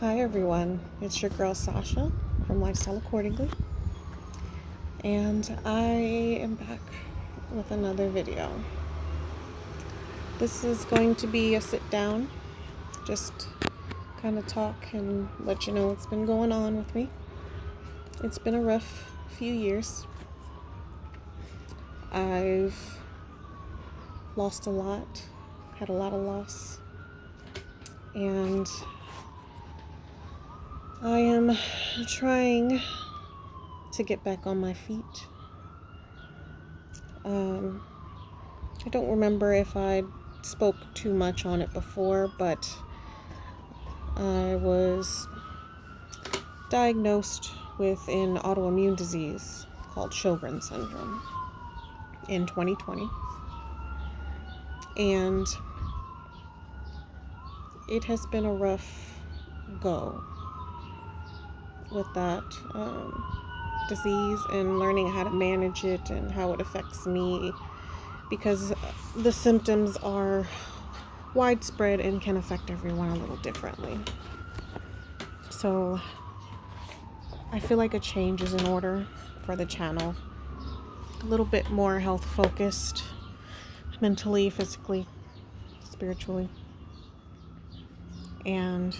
Hi everyone, it's your girl Sasha from LifestyleAccordingly, and I am back with another video. This is going to be a sit down, just kind of talk and let you know what's been going on with me. It's been a rough few years. I've lost a lot, had a lot of loss, and I am trying to get back on my feet. I don't remember if I spoke too much on it before, but I was diagnosed with an autoimmune disease called Sjogren's syndrome in 2020. And it has been a rough go with that disease and learning how to manage it and how it affects me, because the symptoms are widespread and can affect everyone a little differently. So I feel like a change is in order for the channel. A little bit more health focused, mentally, physically, spiritually. And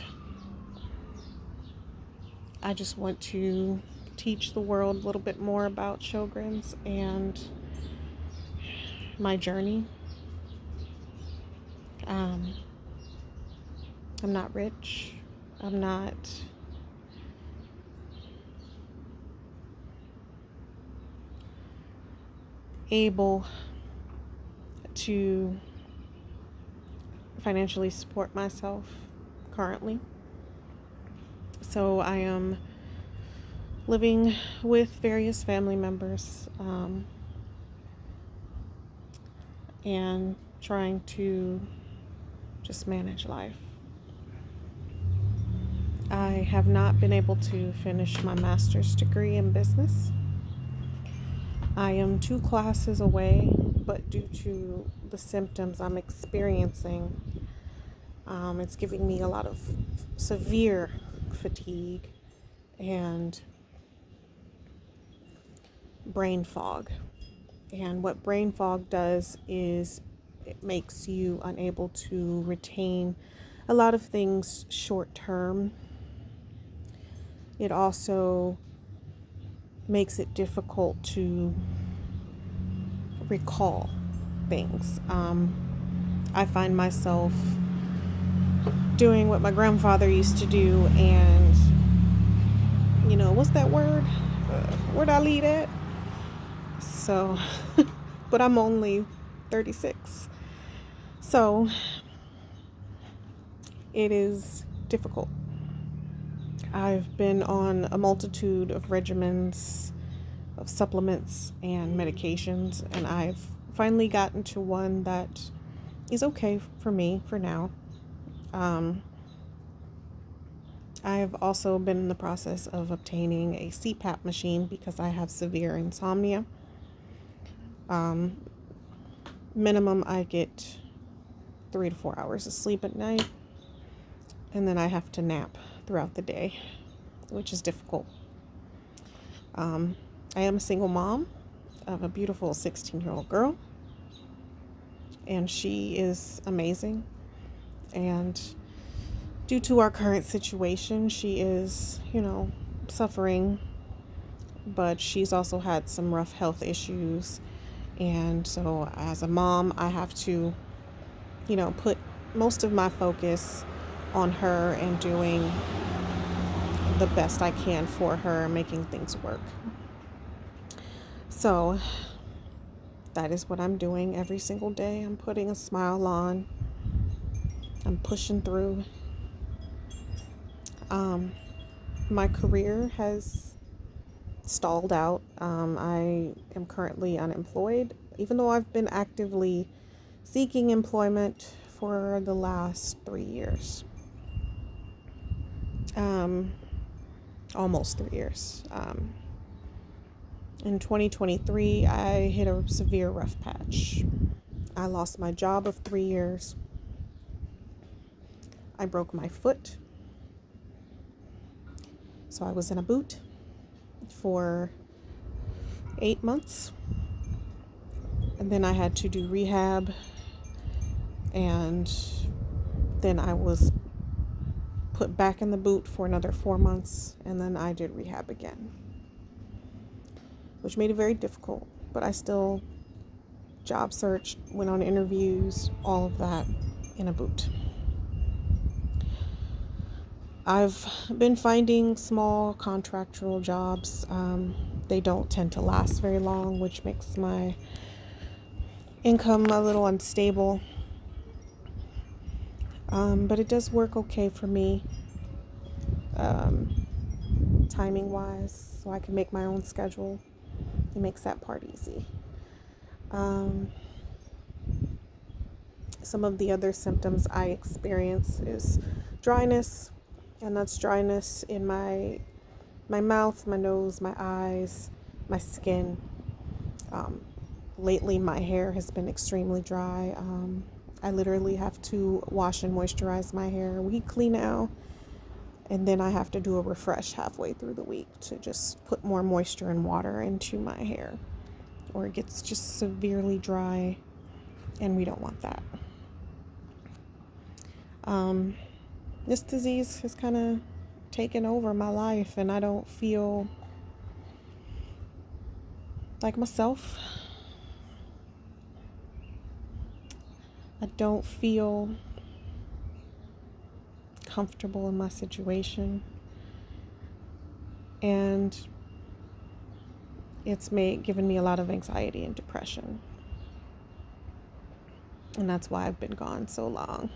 I just want to teach the world a little bit more about Sjogren's and my journey. I'm not rich. I'm not able to financially support myself currently. So I am living with various family members and trying to just manage life. I have not been able to finish my master's degree in business. I am 2 classes away, but due to the symptoms I'm experiencing, it's giving me a lot of severe fatigue and brain fog. And what brain fog does is it makes you unable to retain a lot of things short term. It also makes it difficult to recall things. I find myself doing what my grandfather used to do, and what's that word? Where'd I leave at? So, but I'm only 36. So, it is difficult. I've been on a multitude of regimens of supplements and medications, and I've finally gotten to one that is okay for me for now. I have also been in the process of obtaining a CPAP machine because I have severe insomnia. Minimum, I get 3 to 4 hours of sleep at night, and then I have to nap throughout the day, which is difficult. I am a single mom of a beautiful 16-year-old girl, and she is amazing. And due to our current situation, she is, suffering, but she's also had some rough health issues. And so as a mom, I have to, put most of my focus on her and doing the best I can for her, making things work. So that is what I'm doing every single day. I'm putting a smile on. I'm pushing through. My career has stalled out. I am currently unemployed, even though I've been actively seeking employment for the last 3 years. Almost 3 years. In 2023, I hit a severe rough patch. I lost my job of 3 years. I broke my foot. So I was in a boot for 8 months, and then I had to do rehab, and then I was put back in the boot for another 4 months, and then I did rehab again, which made it very difficult, but I still job searched, went on interviews, all of that in a boot. I've been finding small contractual jobs. They don't tend to last very long, which makes my income a little unstable. But it does work okay for me, timing wise, so I can make my own schedule. It makes that part easy. Some of the other symptoms I experience is dryness, and that's dryness in my mouth, my nose, my eyes, my skin. Lately, my hair has been extremely dry. I literally have to wash and moisturize my hair weekly now, and then I have to do a refresh halfway through the week to just put more moisture and water into my hair, or it gets just severely dry, and we don't want that. This disease has kind of taken over my life, and I don't feel like myself. I don't feel comfortable in my situation, and it's given me a lot of anxiety and depression, and that's why I've been gone so long.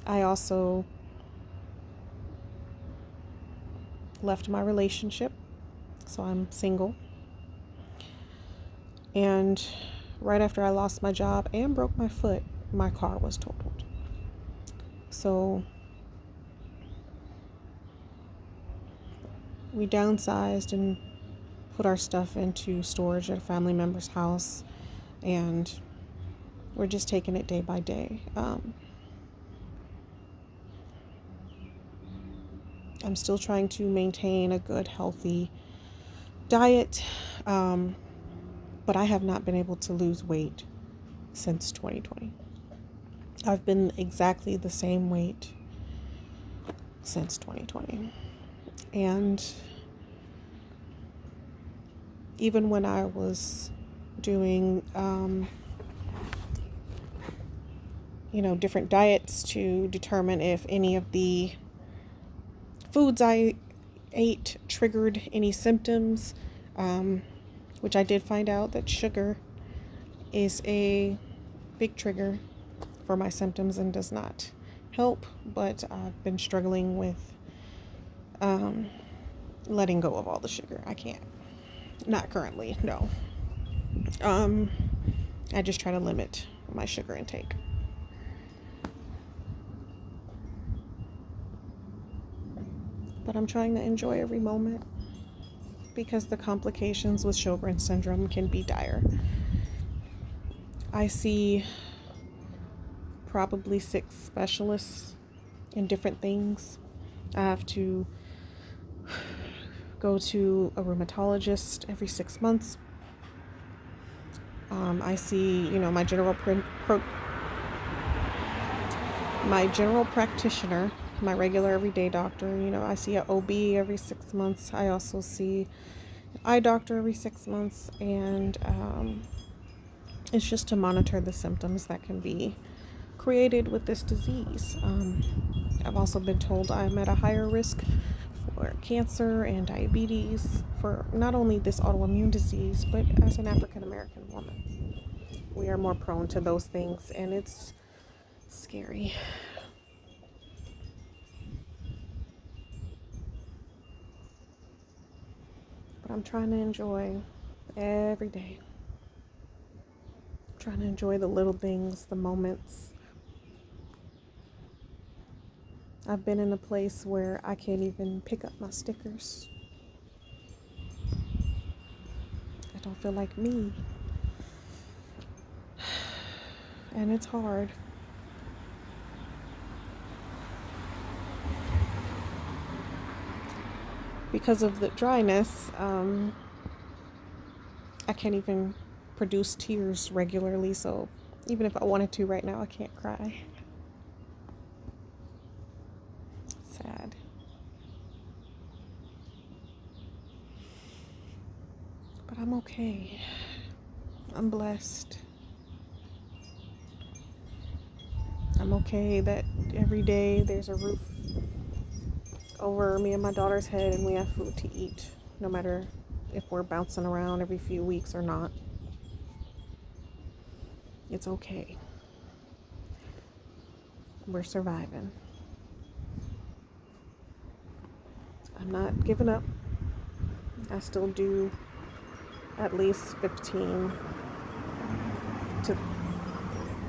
I also left my relationship, so I'm single, and right after I lost my job and broke my foot, my car was totaled. So we downsized and put our stuff into storage at a family member's house, and we're just taking it day by day. I'm still trying to maintain a good, healthy diet, but I have not been able to lose weight since 2020. I've been exactly the same weight since 2020. And even when I was doing, different diets to determine if any of the foods I ate triggered any symptoms, which I did find out that sugar is a big trigger for my symptoms and does not help, but I've been struggling with letting go of all the sugar. I can't. Not currently, no. I just try to limit my sugar intake. But I'm trying to enjoy every moment, because the complications with Sjogren's syndrome can be dire. I see probably 6 specialists in different things. I have to go to a rheumatologist every 6 months. I see, my general practitioner, my regular everyday doctor. I see an OB every 6 months. I also see an eye doctor every 6 months, and it's just to monitor the symptoms that can be created with this disease. I've also been told I'm at a higher risk for cancer and diabetes, for not only this autoimmune disease, but as an African American woman. We are more prone to those things, and it's scary. But I'm trying to enjoy every day. I'm trying to enjoy the little things, the moments. I've been in a place where I can't even pick up my stickers. I don't feel like me. And it's hard. because of the dryness, I can't even produce tears regularly, so even if I wanted to right now, I can't cry. Sad. But I'm okay. I'm blessed. I'm okay that every day there's a roof over me and my daughter's head and we have food to eat, no matter if we're bouncing around every few weeks or not. It's okay. We're surviving. I'm not giving up. I still do at least 15 to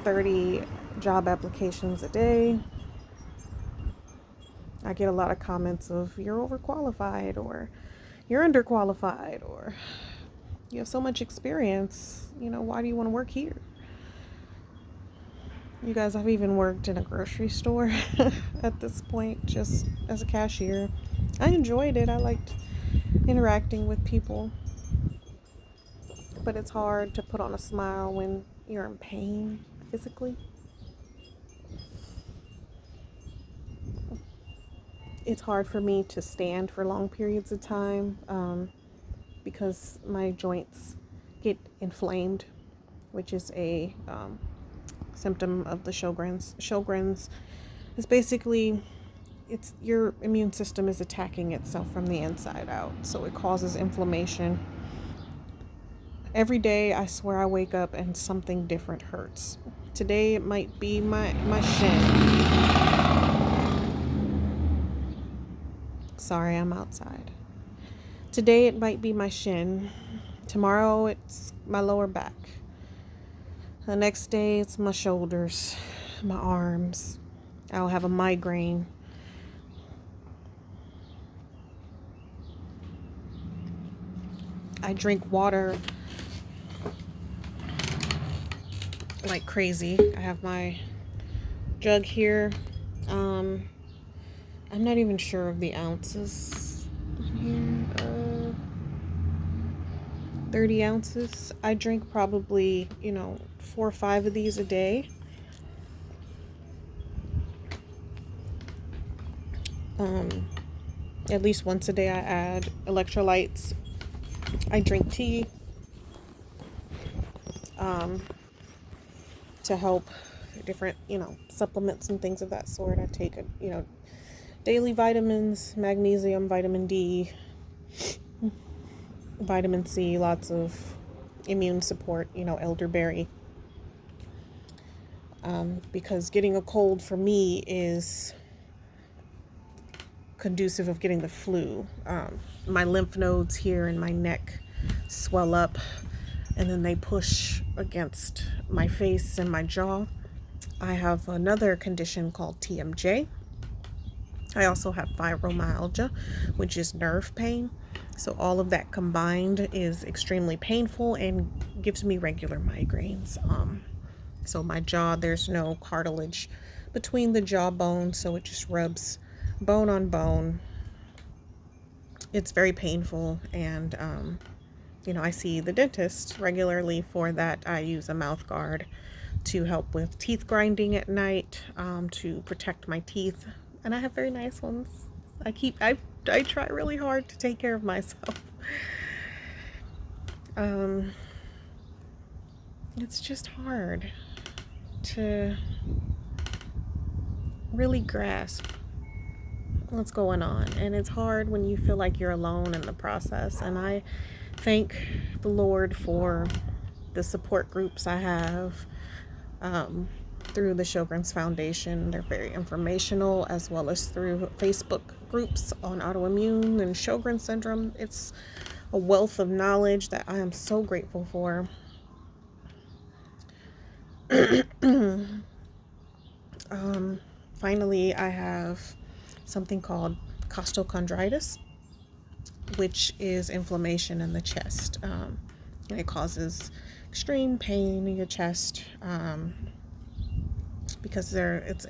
30 job applications a day. I get a lot of comments of you're overqualified or you're underqualified or you have so much experience, why do you want to work here? You guys, I've even worked in a grocery store at this point, just as a cashier. I enjoyed it. I liked interacting with people. But it's hard to put on a smile when you're in pain physically. It's hard for me to stand for long periods of time because my joints get inflamed, which is a symptom of the Sjogren's. Sjogren's is basically, it's your immune system is attacking itself from the inside out, so it causes inflammation. Every day, I swear I wake up and something different hurts. Today, it might be my shin. Sorry, I'm outside. Today, it might be my shin. Tomorrow, it's my lower back. The next day, it's my shoulders, my arms. I'll have a migraine. I drink water like crazy. I have my jug here. I'm not even sure of the ounces here. 30 ounces. I drink probably 4 or 5 of these a day. At least once a day I add electrolytes. I drink tea to help different, supplements and things of that sort. I take, daily vitamins, magnesium, vitamin D, vitamin C, lots of immune support, elderberry. Because getting a cold for me is conducive of getting the flu. My lymph nodes here in my neck swell up and then they push against my face and my jaw. I have another condition called TMJ. I also have fibromyalgia, which is nerve pain. So all of that combined is extremely painful and gives me regular migraines. So my jaw, there's no cartilage between the jawbone, so it just rubs bone on bone. It's very painful, and I see the dentist regularly for that. I use a mouth guard to help with teeth grinding at night, to protect my teeth, and I have very nice ones. I try really hard to take care of myself. It's just hard to really grasp what's going on, and it's hard when you feel like you're alone in the process. And I thank the Lord for the support groups I have through the Sjogren's Foundation. They're very informational, as well as through Facebook groups on autoimmune and Sjogren's syndrome. It's a wealth of knowledge that I am so grateful for. Finally, I have something called costochondritis, which is inflammation in the chest. And it causes extreme pain in your chest because it's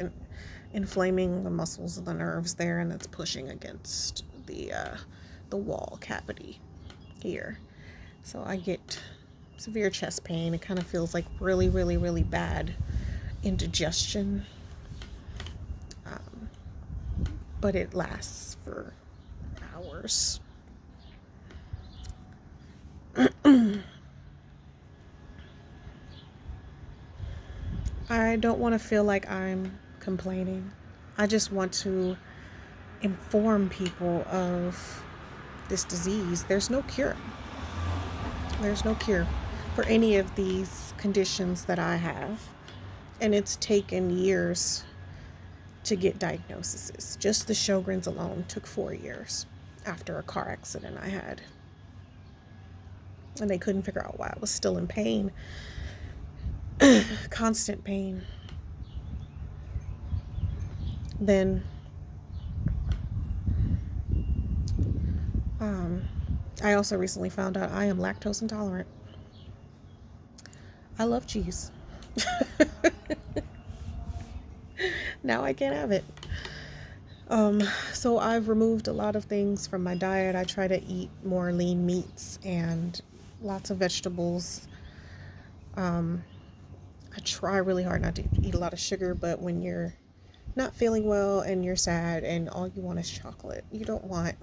inflaming the muscles and the nerves there, and it's pushing against the the wall cavity here. So I get severe chest pain. It kind of feels like really, really, really bad indigestion. But it lasts for hours. I don't want to feel like I'm complaining. I just want to inform people of this disease. There's no cure. There's no cure for any of these conditions that I have. And it's taken years to get diagnoses. Just the Sjogren's alone took 4 years after a car accident I had. And they couldn't figure out why I was still in pain. Constant pain. Then I also recently found out I am lactose intolerant. I love cheese. Now I can't have it. So I've removed a lot of things from my diet. I try to eat more lean meats and lots of vegetables. I try really hard not to eat a lot of sugar, but when you're not feeling well and you're sad and all you want is chocolate, you don't want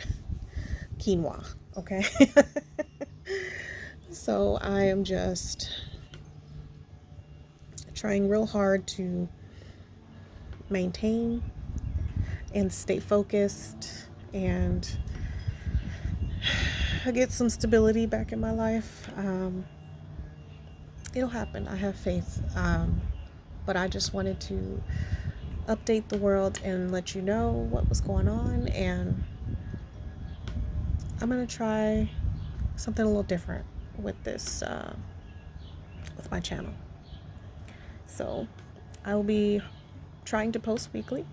quinoa, okay? So I am just trying real hard to maintain and stay focused and get some stability back in my life. It'll happen. I have faith. But I just wanted to update the world and let you know what was going on, and I'm gonna try something a little different with this with my channel. So I will be trying to post weekly,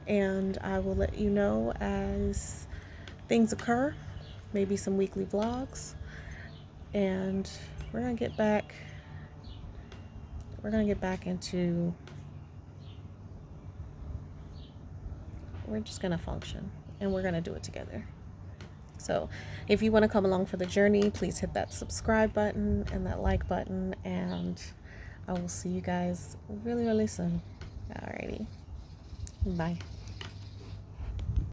and I will let you know as things occur, maybe some weekly vlogs, and we're gonna get back into, we're just gonna function, and we're gonna do it together. So if you want to come along for the journey, please hit that subscribe button and that like button, and I will see you guys really, really soon. Alrighty, bye.